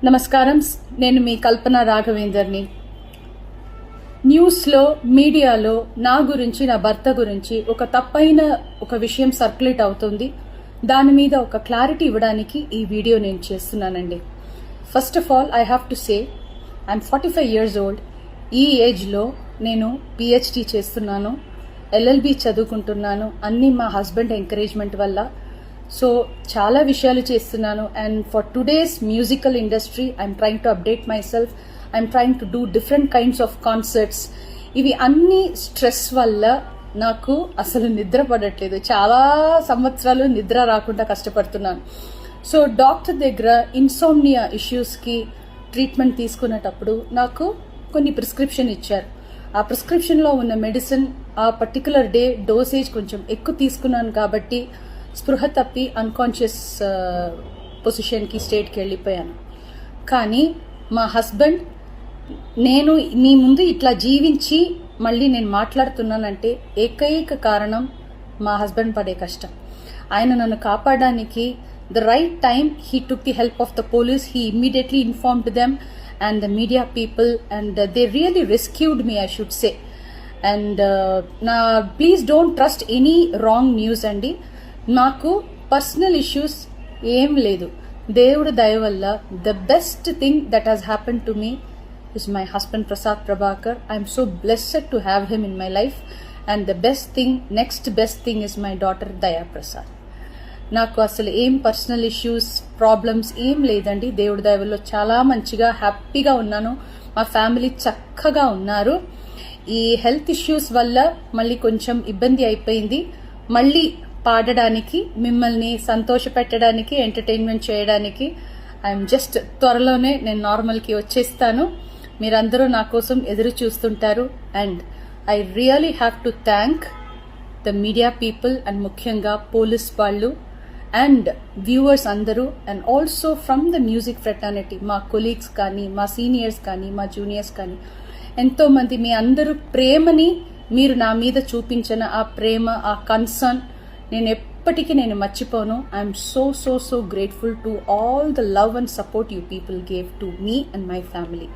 నమస్కారం. నేను మీ కల్పన రాఘవేందర్ని. న్యూస్లో, మీడియాలో నా గురించి, నా భర్త గురించి ఒక తప్పైన ఒక విషయం సర్క్యులేట్ అవుతుంది. దాని మీద ఒక క్లారిటీ ఇవ్వడానికి ఈ వీడియో నేను చేస్తున్నానండి. First of all I have to say I'm 45 years old. ఈ ఏజ్లో నేను పిహెచ్డి చేస్తున్నాను, ఎల్ఎల్బి చదువుకుంటున్నాను. అన్నీ మా హస్బెండ్ ఎంకరేజ్మెంట్ వల్ల. సో చాలా విషయాలు చేస్తున్నాను. And for today's musical industry I'm trying to update my self. I'm trying to do different kinds of concerts. ఇవి అన్ని స్ట్రెస్ వల్ల నాకు అసలు నిద్ర పడట్లేదు. చాలా సంవత్సరాలు నిద్ర రాకుండా కష్టపడుతున్నాను. సో డాక్టర్ దగ్గర ఇన్సోమ్నియా ఇష్యూస్కి ట్రీట్మెంట్ తీసుకునేటప్పుడు నాకు కొన్ని ప్రిస్క్రిప్షన్ ఇచ్చారు. ఆ ప్రిస్క్రిప్షన్లో ఉన్న మెడిసిన్ ఆ పర్టికులర్ డే డోసేజ్ కొంచెం ఎక్కువ తీసుకున్నాను కాబట్టి స్పృహ తప్పి అన్కాన్షియస్ పొజిషన్కి, స్టేట్కి వెళ్ళిపోయాను. కానీ మా హస్బెండ్, నేను మీ ముందు ఇట్లా జీవించి మళ్ళీ నేను మాట్లాడుతున్నానంటే ఏకైక కారణం మా హస్బెండ్ పడే కష్టం. ఆయన నన్ను కాపాడడానికి the right time he took the help of the police. He immediately informed them and the media people, and they really rescued me, I should say. And please don't trust any wrong news andi. నాకు personal issues ఏం లేదు. దేవుడి దయ వల్ల the best thing that has happen to me is my husband Prasad Prabhakar. I'm so blessed to have him in my life. And the best thing, next best thing is my daughter దయా ప్రసాద్. నాకు అసలు ఏం personal issues, problems ఏం లేదండి. దేవుడి దయ వల్ల చాలా మంచిగా, హ్యాపీగా ఉన్నాను. మా ఫ్యామిలీ చక్కగా ఉన్నారు. ఈ హెల్త్ ఇష్యూస్ వల్ల మళ్ళీ కొంచెం ఇబ్బంది అయిపోయింది. మళ్ళీ పాడడానికి, మిమ్మల్ని సంతోష పెట్టడానికి, ఎంటర్టైన్మెంట్ చేయడానికి ఐఎమ్ జస్ట్ త్వరలోనే నేను నార్మల్కి వచ్చేస్తాను. మీరందరూ నా కోసం ఎదురు చూస్తుంటారు. And I really have to thank the media people and ముఖ్యంగా పోలీస్ వాళ్ళు అండ్ వ్యూవర్స్ అందరూ, and also from the music fraternity, మా కొలీగ్స్ కానీ, మా సీనియర్స్ కానీ, మా జూనియర్స్ కానీ, ఎంతోమంది మీ అందరూ ప్రేమని, మీరు నా మీద చూపించిన ఆ ప్రేమ, ఆ కన్సర్న్ నేను ఎప్పటికీ మర్చిపోను. I'm so so so grateful to all the love and support you people gave to me and my family.